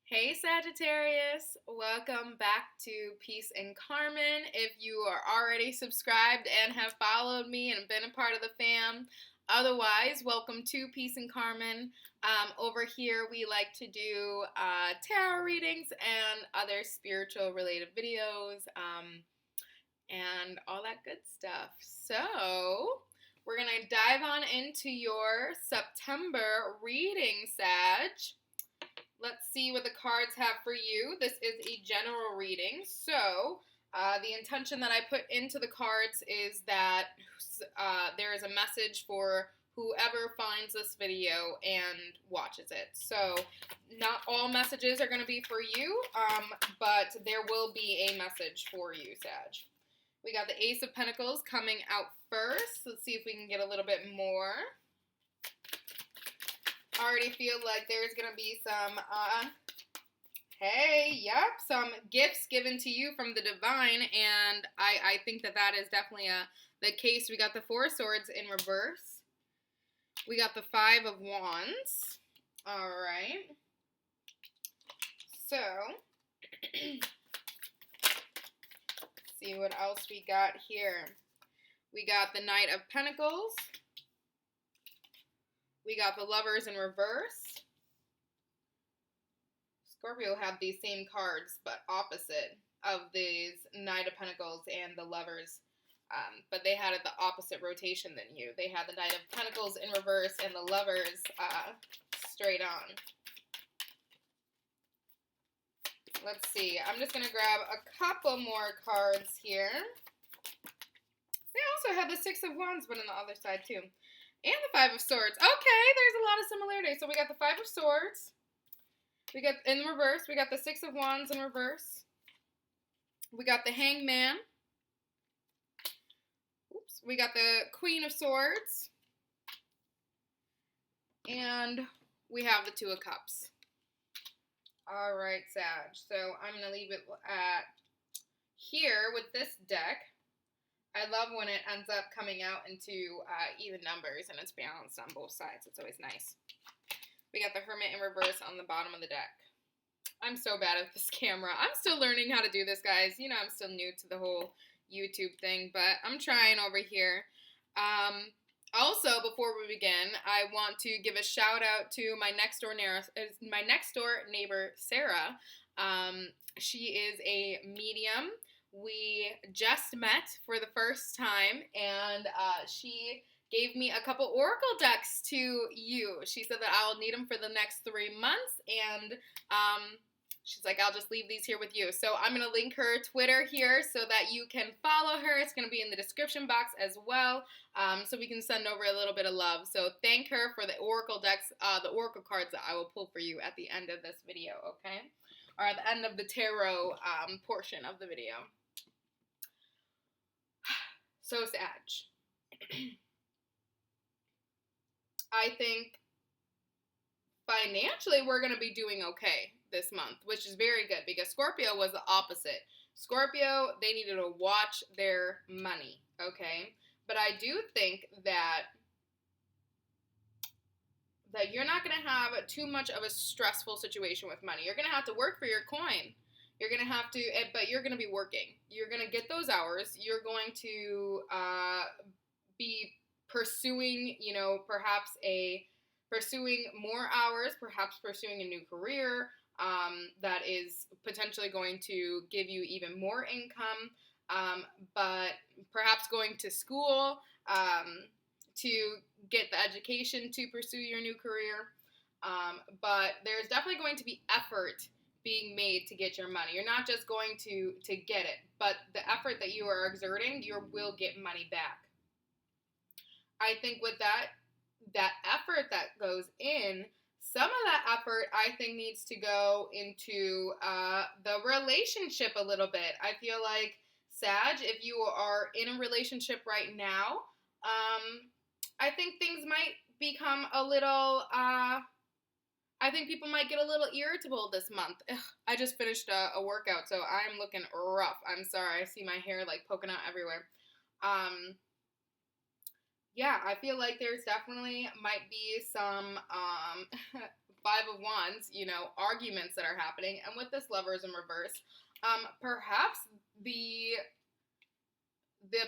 Hey Sagittarius, welcome back to Peace and Carmen. If you are already subscribed and have followed me and been a part of the fam, otherwise, welcome to Peace and Carmen. Over here, we like to do tarot readings and other spiritual related videos and all that good stuff. So, we're going to dive on into your September reading, Sag. Let's see what the cards have for you. This is a general reading, so the intention that I put into the cards is that there is a message for whoever finds this video and watches it. So not all messages are going to be for you, but there will be a message for you, Sag. We got the Ace of Pentacles coming out first. Let's see if we can get a little bit more. Already feel like there's going to be some, some gifts given to you from the divine, and I think that is definitely the case. We got the Four of Swords in reverse. We got the Five of Wands. All right. So, see what else we got here. We got the Knight of Pentacles. We got the Lovers in reverse. Scorpio have these same cards, but opposite of these Knight of Pentacles and the Lovers. But they had it the opposite rotation than you. They had the Knight of Pentacles in reverse and the Lovers straight on. Let's see. I'm just going to grab a couple more cards here. They also have the Six of Wands, but on the other side too. And the Five of Swords. Okay, there's a lot of similarities. So we got the Five of Swords. We got, in reverse, we got the Six of Wands in reverse. We got the Hangman. Oops. We got the Queen of Swords. And we have the Two of Cups. All right, Sag. So I'm going to leave it at here with this deck. I love when it ends up coming out into even numbers and it's balanced on both sides. It's always nice. We got the Hermit in reverse on the bottom of the deck. I'm so bad at this camera. I'm still learning how to do this, guys. You know, I'm still new to the whole YouTube thing, but I'm trying over here. Also, before we begin, I want to give a shout out to my next door neighbor, Sarah. She is a medium. We just met for the first time, and she gave me a couple oracle decks to you. She said that I'll need them for the next 3 months, and she's like, I'll just leave these here with you. So I'm going to link her Twitter here so that you can follow her. It's going to be in the description box as well, so we can send over a little bit of love. So thank her for the oracle decks, the oracle cards that I will pull for you at the end of this video, okay? Or at the end of the tarot portion of the video. So, Sag, I think financially we're going to be doing okay this month, which is very good because Scorpio was the opposite. Scorpio, they needed to watch their money, okay? But I do think that you're not going to have too much of a stressful situation with money. You're going to have to work for your coin. You're going to have to, but you're going to be working. You're going to get those hours. You're going to be pursuing, you know, pursuing more hours, perhaps pursuing a new career that is potentially going to give you even more income, but perhaps going to school to get the education to pursue your new career. But there's definitely going to be effort being made to get your money. You're not just going to get it, but the effort that you are exerting, you will get money back. I think with that effort that goes in, some of that effort I think needs to go into the relationship a little bit. I feel like, Sag, if you are in a relationship right now, I think things might become a little I think people might get a little irritable this month. Ugh, I just finished a workout, so I'm looking rough. I'm sorry. I see my hair like poking out everywhere. Yeah, I feel like there's definitely might be some Five of Wands, arguments that are happening. And with this Lovers in reverse, perhaps the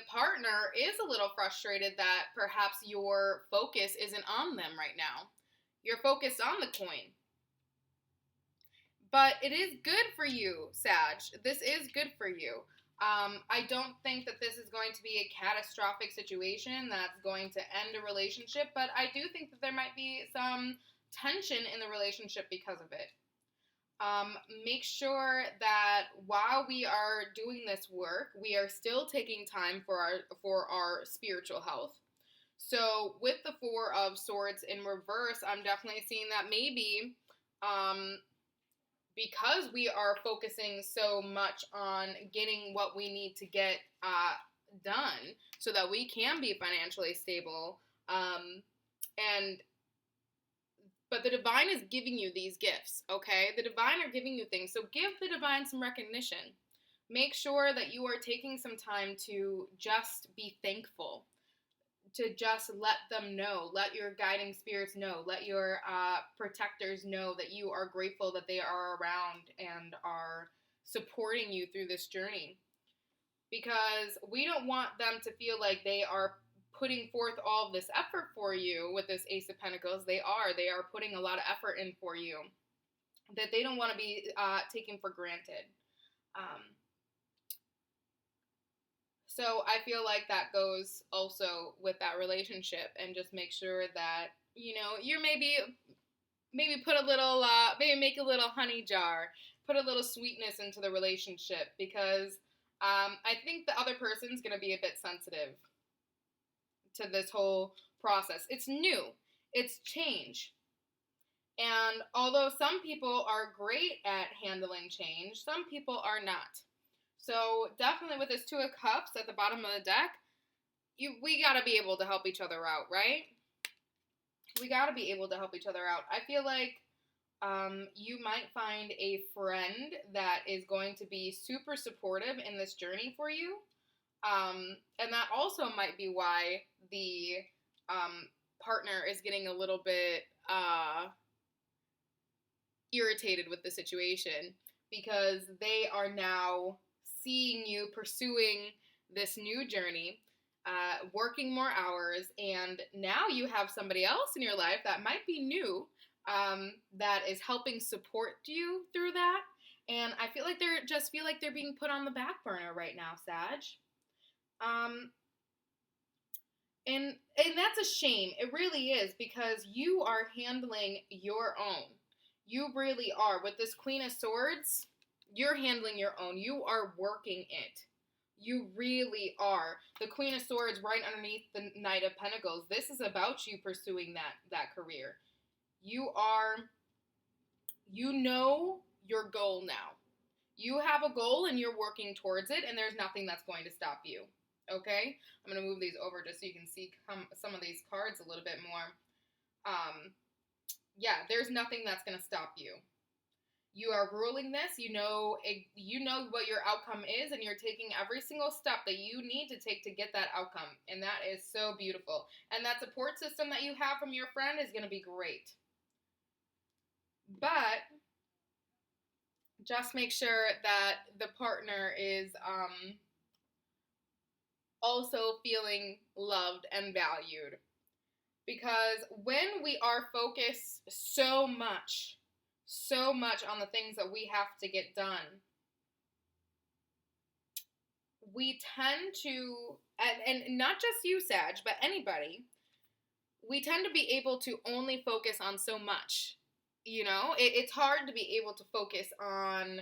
partner is a little frustrated that perhaps your focus isn't on them right now. You're focused on the coin. But it is good for you, Sag. This is good for you. I don't think that this is going to be a catastrophic situation that's going to end a relationship, but I do think that there might be some tension in the relationship because of it. Make sure that while we are doing this work, we are still taking time for our spiritual health. So with the Four of Swords in reverse, I'm definitely seeing that maybe because we are focusing so much on getting what we need to get done so that we can be financially stable, but the divine is giving you these gifts, okay? The divine are giving you things, so give the divine some recognition. Make sure that you are taking some time to just be thankful, to just let them know, let your guiding spirits know, let your protectors know that you are grateful that they are around and are supporting you through this journey. Because we don't want them to feel like they are putting forth all of this effort for you with this Ace of Pentacles. They are putting a lot of effort in for you that they don't want to be taken for granted. So I feel like that goes also with that relationship, and just make sure that, you're maybe put a little, maybe make a little honey jar, put a little sweetness into the relationship, because I think the other person's going to be a bit sensitive to this whole process. It's new. It's change. And although some people are great at handling change, some people are not. So definitely with this Two of Cups at the bottom of the deck, we got to be able to help each other out, right? We got to be able to help each other out. I feel like you might find a friend that is going to be super supportive in this journey for you. And that also might be why the partner is getting a little bit irritated with the situation, because they are now seeing you pursuing this new journey, working more hours, and now you have somebody else in your life that might be new, that is helping support you through that. And I feel like they're being put on the back burner right now, Sag. And that's a shame. It really is, because you are handling your own. You really are. With this Queen of Swords, you're handling your own. You are working it. You really are. The Queen of Swords right underneath the Knight of Pentacles. This is about you pursuing that career. You know your goal now. You have a goal and you're working towards it, and there's nothing that's going to stop you. Okay? I'm going to move these over just so you can see some of these cards a little bit more. Yeah, there's nothing that's going to stop you. You are ruling this. You know what your outcome is, and you're taking every single step that you need to take to get that outcome. And that is so beautiful. And that support system that you have from your friend is going to be great. But just make sure that the partner is also feeling loved and valued. Because when we are focused so much on the things that we have to get done, we tend to, and not just you, Sag, but anybody, we tend to be able to only focus on so much. It's hard to be able to focus on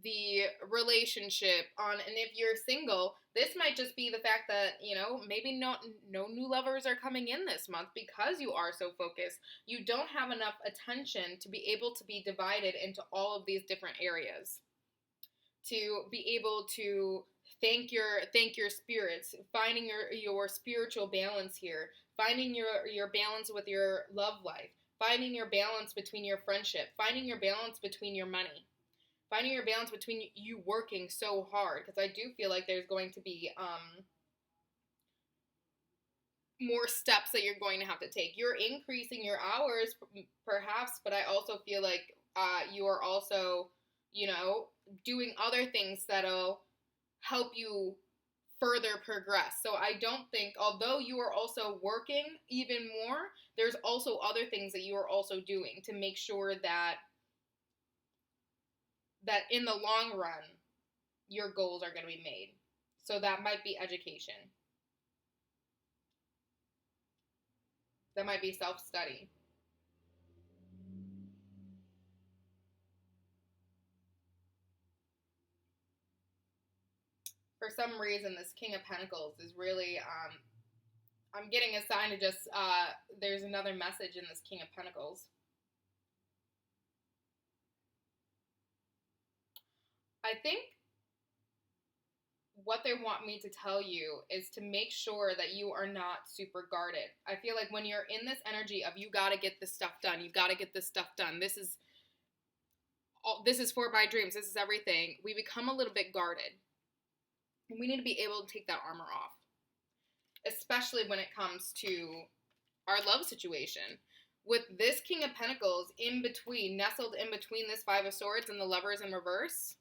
the relationship, and if you're single, this might just be the fact that, maybe no new lovers are coming in this month because you are so focused. You don't have enough attention to be able to be divided into all of these different areas, to be able to thank your spirits, finding your spiritual balance here, finding your balance with your love life, finding your balance between your friendship, finding your balance between your money, finding your balance between you working so hard, because I do feel like there's going to be more steps that you're going to have to take. You're increasing your hours, perhaps, but I also feel like you are also, you know, doing other things that'll help you further progress. So I don't think, although you are also working even more, there's also other things that you are also doing to make sure that in the long run, your goals are going to be made. So that might be education. That might be self-study. For some reason, this King of Pentacles is really, I'm getting a sign to just, there's another message in this King of Pentacles. I think what they want me to tell you is to make sure that you are not super guarded. I feel like when you're in this energy of you got to get this stuff done, you got to get this stuff done, this is for my dreams, this is everything, we become a little bit guarded. And we need to be able to take that armor off, especially when it comes to our love situation. With this King of Pentacles in between, nestled in between this Five of Swords and the Lovers in reverse,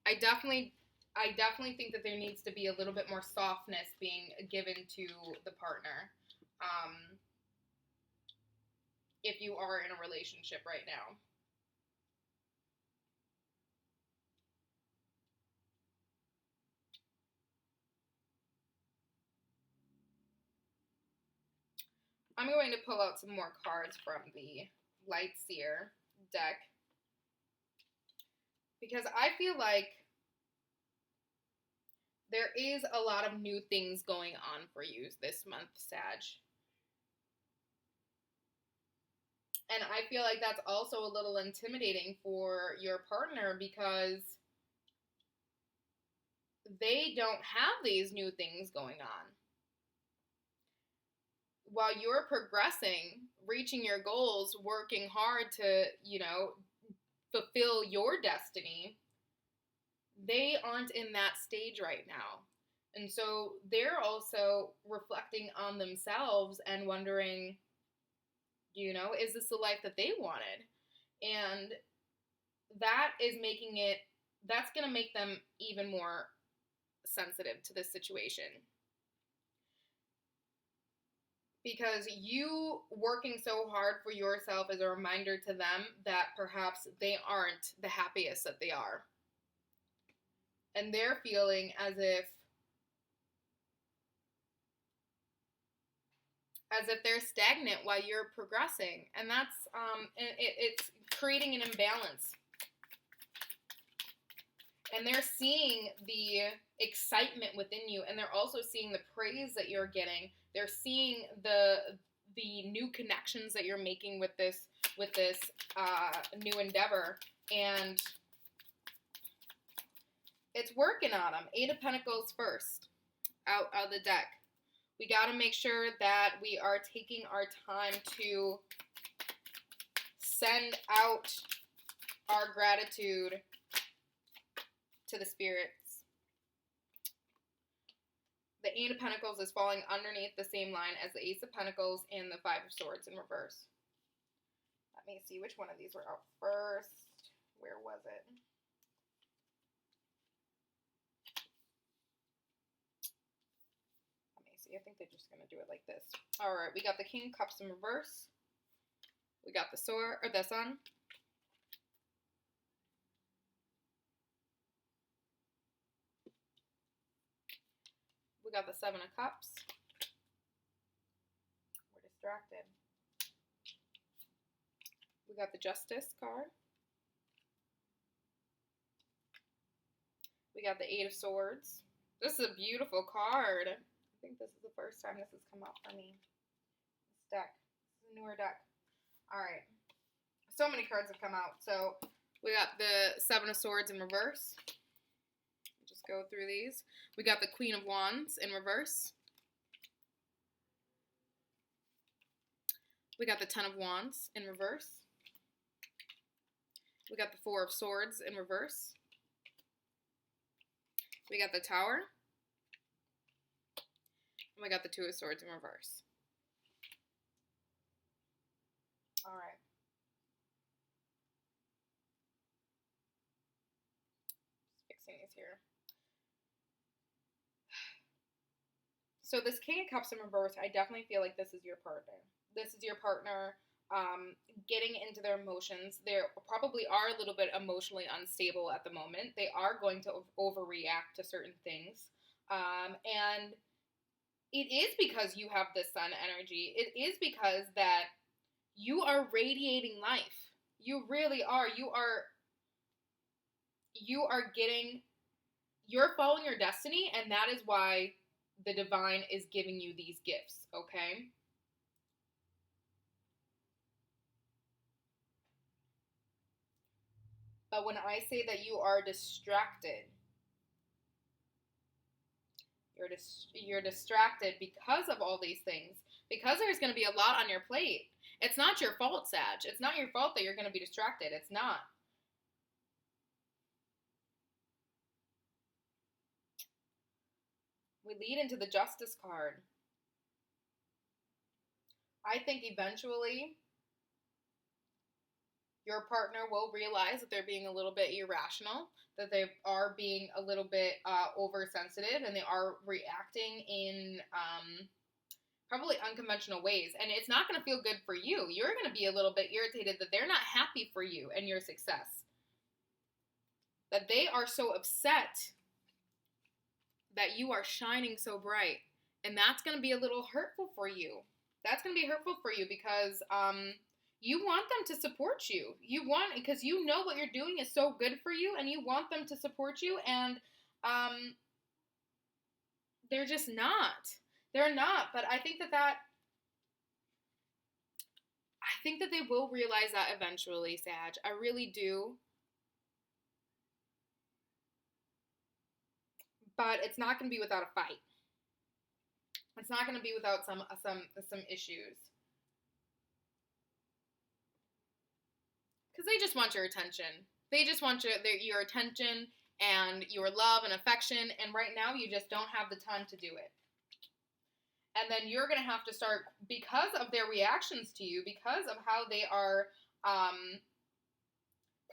I definitely think that there needs to be a little bit more softness being given to the partner, if you are in a relationship right now. I'm going to pull out some more cards from the Light Seer deck, because I feel like there is a lot of new things going on for you this month, Sag. And I feel like that's also a little intimidating for your partner, because they don't have these new things going on. While you're progressing, reaching your goals, working hard to, you know, fulfill your destiny, they aren't in that stage right now. And so they're also reflecting on themselves and wondering, you know, is this the life that they wanted? And that is making it, that's going to make them even more sensitive to this situation. Because you working so hard for yourself is a reminder to them that perhaps they aren't the happiest that they are. And they're feeling as if they're stagnant while you're progressing. And that's, it's creating an imbalance. And they're seeing the excitement within you, and they're also seeing the praise that you're getting. They're seeing the new connections that you're making with this new endeavor, and it's working on them. Eight of Pentacles first, out of the deck. We got to make sure that we are taking our time to send out our gratitude to the spirits. The Eight of Pentacles is falling underneath the same line as the Ace of Pentacles and the Five of Swords in reverse. Let me see which one of these were out first. Where was it? Let me see. I think they're just going to do it like this. All right, we got the King of Cups in reverse. We got the Sword, or the Sun. We got the Seven of Cups. We're distracted. We got the Justice card. We got the Eight of Swords. This is a beautiful card. I think this is the first time this has come out for me. This deck. This is a newer deck. Alright. So many cards have come out. So we got the Seven of Swords in reverse. Just go through these. We got the Queen of Wands in reverse. We got the Ten of Wands in reverse. We got the Four of Swords in reverse. We got the Tower. we got the Two of Swords in reverse. All right. Just fixing these here. So this King of Cups in reverse, I definitely feel like this is your partner. This is your partner getting into their emotions. They probably are a little bit emotionally unstable at the moment. They are going to overreact to certain things. And it is because you have this Sun energy. It is because that you are radiating life. You really are. You're following your destiny, and that is why the divine is giving you these gifts, okay? But when I say that you are distracted, you're distracted because of all these things, because there's going to be a lot on your plate. It's not your fault, Sag. It's not your fault that you're going to be distracted. It's not. We lead into the Justice card. I think eventually your partner will realize that they're being a little bit irrational, that they are being a little bit oversensitive, and they are reacting in probably unconventional ways. And it's not going to feel good for you. You're going to be a little bit irritated that they're not happy for you and your success. That they are so upset that you are shining so bright. And that's going to be a little hurtful for you. That's going to be hurtful for you because you want them to support you. Because you know what you're doing is so good for you, and you want them to support you, and they're just not. They're not. But I think that they will realize that eventually, Sag. I really do. But it's not going to be without a fight. It's not going to be without some issues. Because they just want your attention. They just want your attention and your love and affection. And right now, you just don't have the time to do it. And then you're going to have to start, because of their reactions to you, because of how they are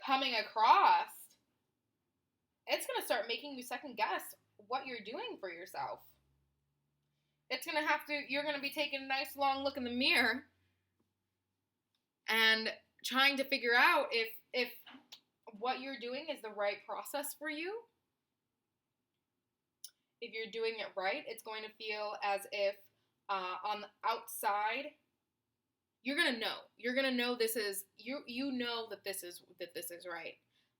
coming across, it's going to start making you second guess what you're doing for yourself. You're going to be taking a nice long look in the mirror and trying to figure out if what you're doing is the right process for you. If you're doing it right, it's going to feel as if on the outside, you're going to know. You're going to know this is, you know that this is right.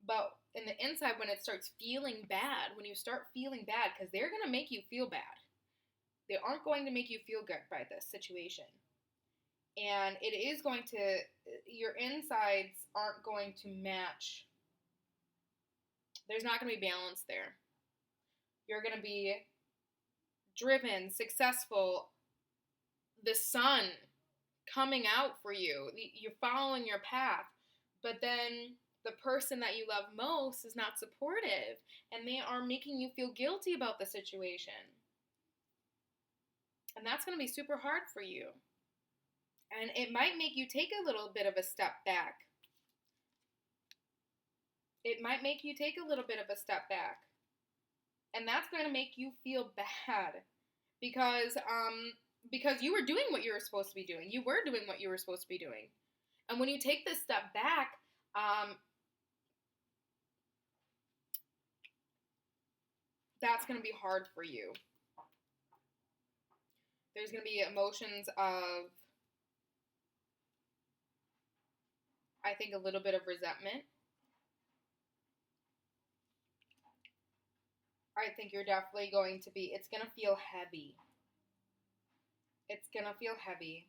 But in the inside, when it starts feeling bad, when you start feeling bad, because they're going to make you feel bad. They aren't going to make you feel good by this situation. And it is going to, your insides aren't going to match. There's not going to be balance there. You're going to be driven, successful, the sun coming out for you. You're following your path. But then the person that you love most is not supportive, and they are making you feel guilty about the situation. And that's going to be super hard for you. And it might make you take a little bit of a step back. It might make you take a little bit of a step back. And that's going to make you feel bad. Because you were doing what you were supposed to be doing. You were doing what you were supposed to be doing. And when you take this step back, that's going to be hard for you. There's going to be emotions of, I think, a little bit of resentment. I think you're definitely going to be, it's going to feel heavy. It's going to feel heavy.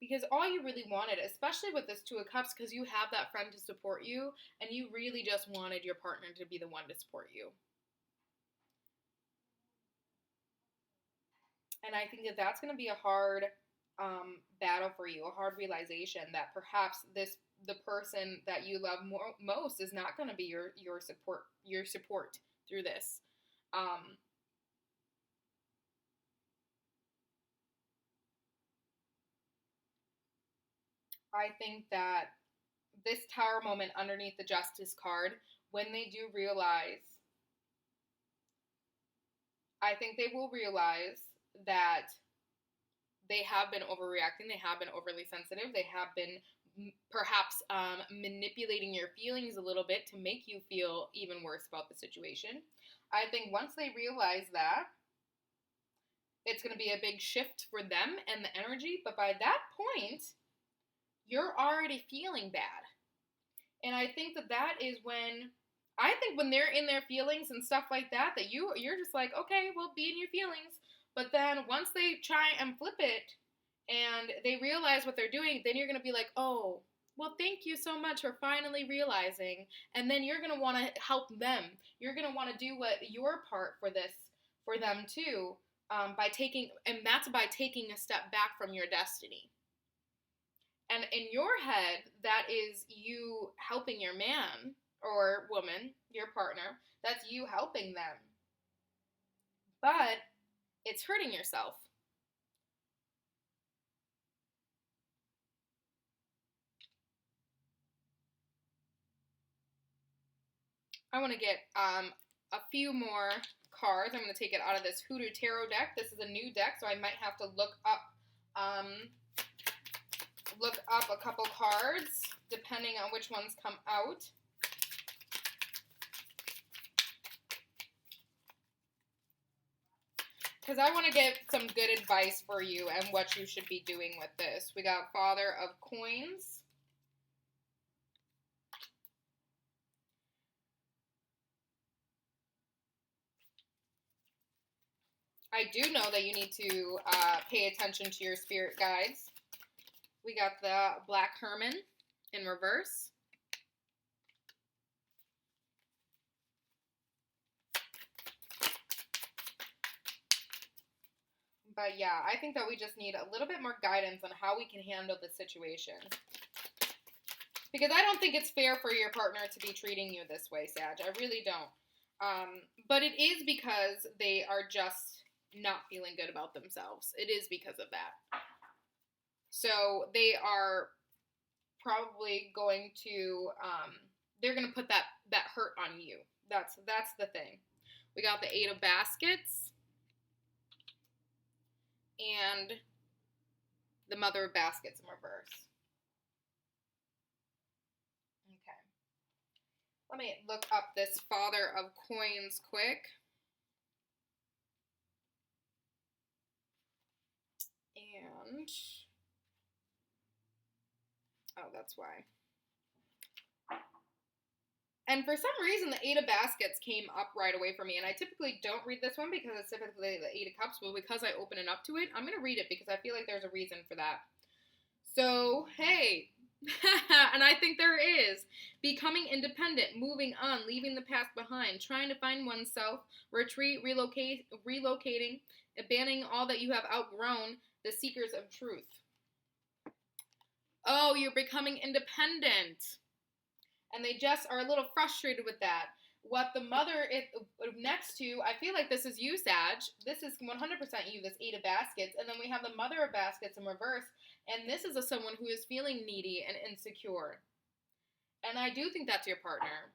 Because all you really wanted, especially with this Two of Cups, because you have that friend to support you, and you really just wanted your partner to be the one to support you. And I think that that's going to be a hard battle for you, a hard realization that perhaps the person that you love most is not going to be your support through this. I think that this Tower moment underneath the Justice card, when they do realize, I think they will realize that they have been overreacting, they have been overly sensitive, they have been perhaps manipulating your feelings a little bit to make you feel even worse about the situation. I think once they realize that, it's going to be a big shift for them and the energy, but by that point, you're already feeling bad. And I think that is when, I think when they're in their feelings and stuff like that, that you're just like, okay, well, be in your feelings. But then once they try and flip it and they realize what they're doing, then you're going to be like, oh, well, thank you so much for finally realizing. And then you're going to want to help them. You're going to want to do what your part for this, for them too, by taking a step back from your destiny. And in your head, that is you helping your man or woman, your partner. That's you helping them. But it's hurting yourself. I want to get a few more cards. I'm going to take it out of this Hoodoo Tarot deck. This is a new deck, so I might have to look up a couple cards depending on which ones come out. Because I want to get some good advice for you and what you should be doing with this. We got Father of Coins. I do know that you need to pay attention to your spirit guides. We got the Black Hermit in reverse. But yeah, I think that we just need a little bit more guidance on how we can handle the situation. Because I don't think it's fair for your partner to be treating you this way, Sag. I really don't. But it is because they are just not feeling good about themselves. It is because of that. So they are probably going to, they're going to put that hurt on you. That's the thing. We got the Eight of Baskets and the Mother of Baskets in reverse. Okay. Let me look up this Father of Coins quick. And, oh, that's why. And for some reason, the Eight of Baskets came up right away for me. And I typically don't read this one because it's typically the Eight of Cups. But because I open it up to it, I'm going to read it because I feel like there's a reason for that. So, hey. And I think there is. Becoming independent, moving on, leaving the past behind, trying to find oneself, retreat, relocating, abandoning all that you have outgrown, the seekers of truth. Oh, you're becoming independent. And they just are a little frustrated with that. What the Mother is next to, I feel like this is you, Sag. This is 100% you, this Eight of Baskets. And then we have the Mother of Baskets in reverse. And this is someone who is feeling needy and insecure. And I do think that's your partner.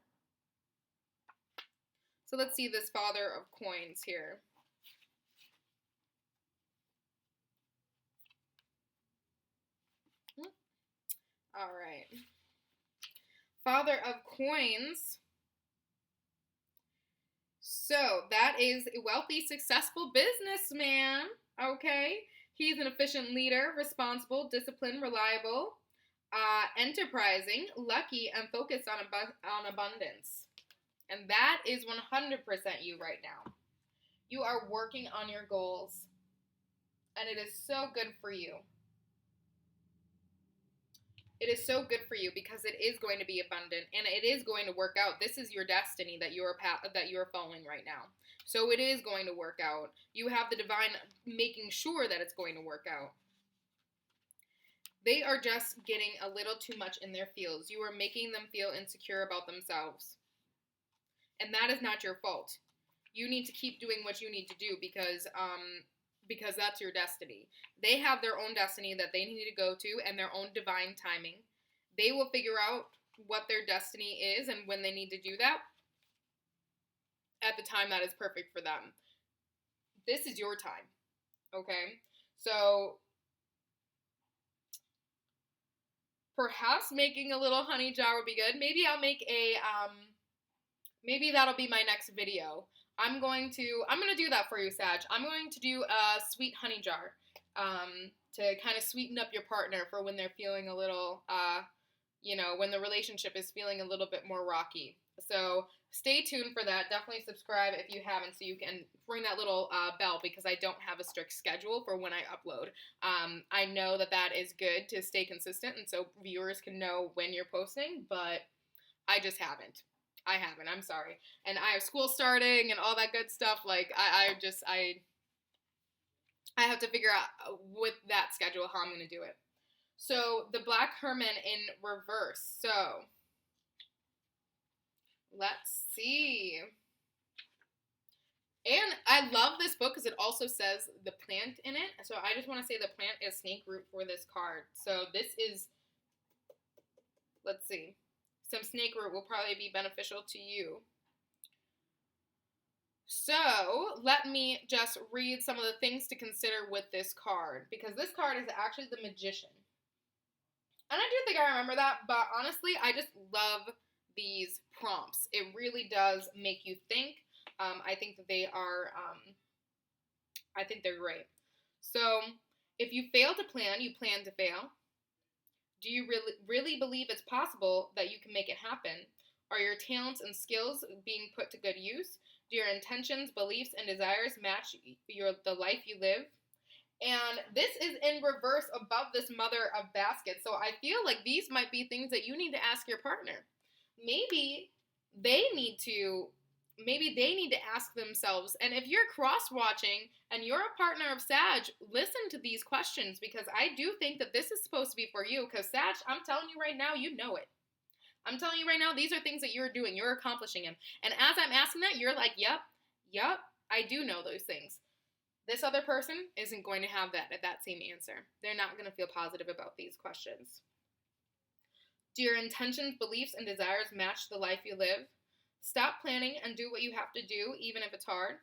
So let's see this Father of Coins here. All right. Father of Coins. So that is a wealthy, successful businessman. Okay. He's an efficient leader, responsible, disciplined, reliable, enterprising, lucky, and focused on abundance. And that is 100% you right now. You are working on your goals. And it is so good for you. It is so good for you because it is going to be abundant and it is going to work out. This is your destiny that you are following right now. So it is going to work out. You have the divine making sure that it's going to work out. They are just getting a little too much in their feels. You are making them feel insecure about themselves. And that is not your fault. You need to keep doing what you need to do because because that's your destiny. They have their own destiny that they need to go to and their own divine timing. They will figure out what their destiny is and when they need to do that at the time that is perfect for them. This is your time, okay? So perhaps making a little honey jar would be good. Maybe I'll make a, maybe that'll be my next video. I'm gonna do that for you, Sag. I'm going to do a sweet honey jar to kind of sweeten up your partner for when they're feeling a little, when the relationship is feeling a little bit more rocky. So stay tuned for that. Definitely subscribe if you haven't so you can ring that little bell because I don't have a strict schedule for when I upload. I know that is good to stay consistent and so viewers can know when you're posting, but I just haven't. I'm sorry. And I have school starting and all that good stuff. Like, I have to figure out with that schedule how I'm going to do it. So, the Black Hermit in reverse. So, let's see. And I love this book because it also says the plant in it. So, I just want to say the plant is snake root for this card. So, this is, let's see. Some snake root will probably be beneficial to you. So, let me just read some of the things to consider with this card. Because this card is actually the Magician. And I do think I remember that, but honestly, I just love these prompts. It really does make you think. I think that they are, I think they're great. So, if you fail to plan, you plan to fail. Do you really believe it's possible that you can make it happen? Are your talents and skills being put to good use? Do your intentions, beliefs, and desires match the life you live? And this is in reverse above this Mother of Baskets. So I feel like these might be things that you need to ask your partner. Maybe they need to ask themselves. And if you're cross-watching and you're a partner of Sag, listen to these questions because I do think that this is supposed to be for you because Sag, I'm telling you right now, you know it. I'm telling you right now, these are things that you're doing. You're accomplishing them. And as I'm asking that, you're like, yep, I do know those things. This other person isn't going to have that same answer. They're not going to feel positive about these questions. Do your intentions, beliefs, and desires match the life you live? Stop planning and do what you have to do, even if it's hard.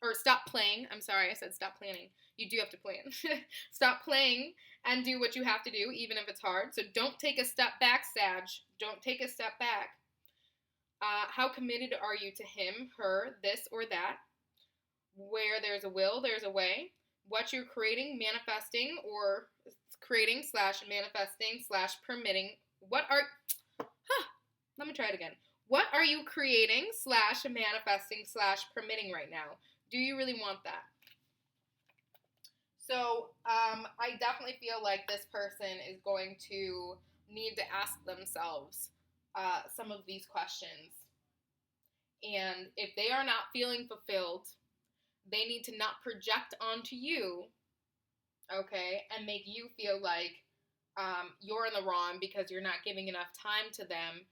Or stop playing. I'm sorry, I said stop planning. You do have to plan. Stop playing and do what you have to do, even if it's hard. So don't take a step back, Sag. Don't take a step back. How committed are you to him, her, this, or that? Where there's a will, there's a way. What you're creating, manifesting, or creating / manifesting / permitting. Let me try it again. What are you creating / manifesting / permitting right now? Do you really want that? So, I definitely feel like this person is going to need to ask themselves some of these questions. And if they are not feeling fulfilled, they need to not project onto you, okay, and make you feel like you're in the wrong because you're not giving enough time to them.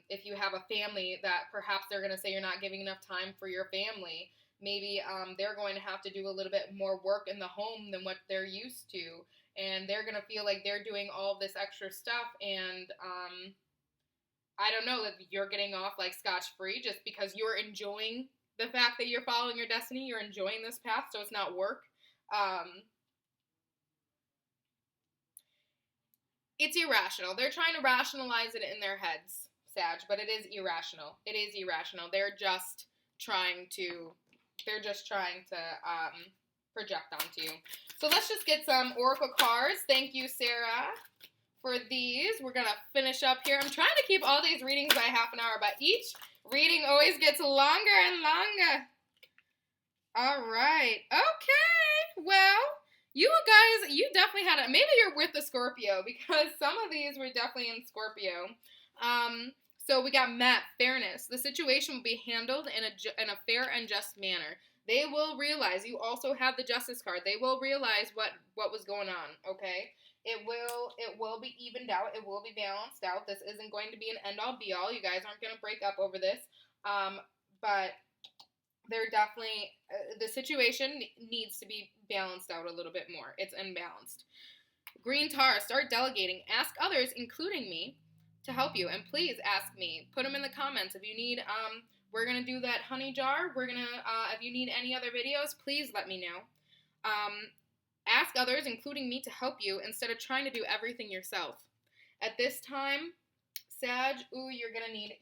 If you have a family that perhaps they're going to say you're not giving enough time for your family, maybe they're going to have to do a little bit more work in the home than what they're used to, and they're going to feel like they're doing all this extra stuff, and I don't know, that you're getting off like scotch-free just because you're enjoying the fact that you're following your destiny, you're enjoying this path, so it's not work. It's irrational. They're trying to rationalize it in their heads, Sag, but it is irrational. It is irrational. They're just trying to project onto you. So let's just get some oracle cards. Thank you, Sarah, for these. We're going to finish up here. I'm trying to keep all these readings by half an hour, but each reading always gets longer and longer. All right. Okay. Well, you guys, you definitely had it. Maybe you're with the Scorpio because some of these were definitely in Scorpio. So we got Matt, fairness. The situation will be handled in a fair and just manner. They will realize, you also have the Justice card. They will realize what was going on, okay? It will be evened out. It will be balanced out. This isn't going to be an end-all, be-all. You guys aren't going to break up over this. But they're definitely, the situation needs to be balanced out a little bit more. It's unbalanced. Green Tar, start delegating. Ask others, including me, to help you. And please ask me. Put them in the comments. If you need, we're going to do that honey jar. We're going to, if you need any other videos, please let me know. Ask others, including me, to help you instead of trying to do everything yourself. At this time, Sag, you're gonna need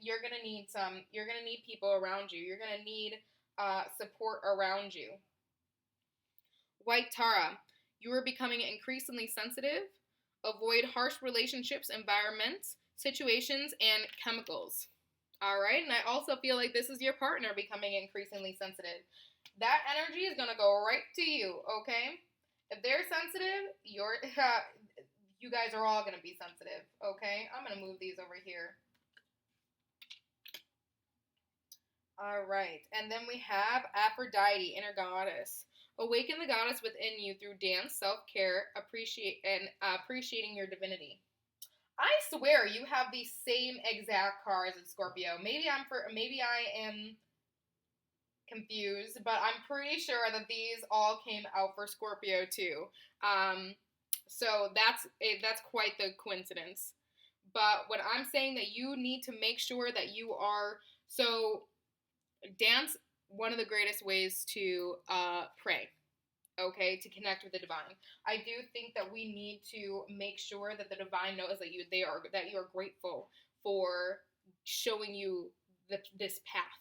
people around you. You're gonna need support around you. White Tara, you are becoming increasingly sensitive. Avoid harsh relationships, environments, situations, and chemicals. All right, and I also feel like this is your partner becoming increasingly sensitive. That energy is gonna go right to you. Okay, if they're sensitive, you guys are all gonna be sensitive. Okay, I'm gonna move these over here. All right, and then we have Aphrodite, inner goddess. Awaken the goddess within you through dance, self-care, appreciating your divinity. I swear you have the same exact cards as Scorpio. Maybe I am confused, but I'm pretty sure that these all came out for Scorpio too. So that's quite the coincidence. But what I'm saying that you need to make sure that you are, so dance, one of the greatest ways to pray, okay, to connect with the divine. I do think that we need to make sure that the divine knows that you are grateful for showing you this path,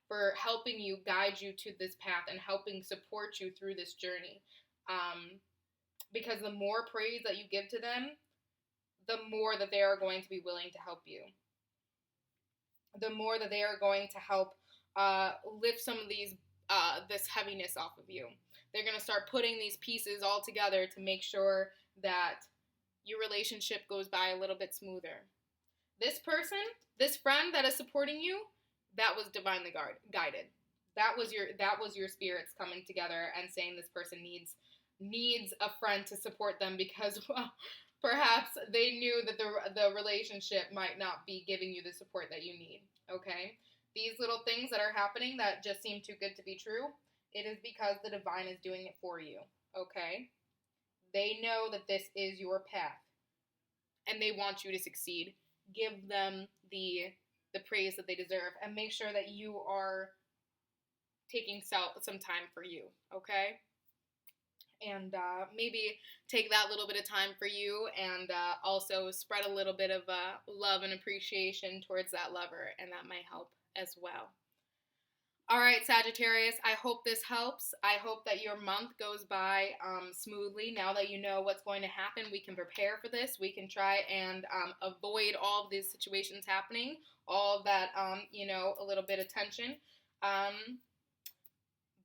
for helping you, guide you to this path, and helping support you through this journey. Because the more praise that you give to them, the more that they are going to be willing to help you. The more that they are going to help lift some of these this heaviness off of you. They're going to start putting these pieces all together to make sure that your relationship goes by a little bit smoother. This person, this friend that is supporting you, that was divinely guided. That was your spirits coming together and saying this person needs a friend to support them because, well, perhaps they knew that the relationship might not be giving you the support that you need. Okay? These little things that are happening that just seem too good to be true, it is because the divine is doing it for you, okay? They know that this is your path, and they want you to succeed. Give them the praise that they deserve, and make sure that you are taking some time for you, okay? And maybe take that little bit of time for you, and also spread a little bit of love and appreciation towards that lover, and that might help as well. All right, Sagittarius, I hope this helps. I hope that your month goes by smoothly. Now that you know what's going to happen, we can prepare for this. We can try and avoid all of these situations happening, all of that, a little bit of tension.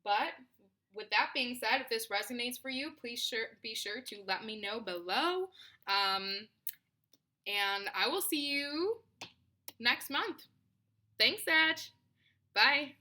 But with that being said, if this resonates for you, please be sure to let me know below. And I will see you next month. Thanks, Sag. Bye.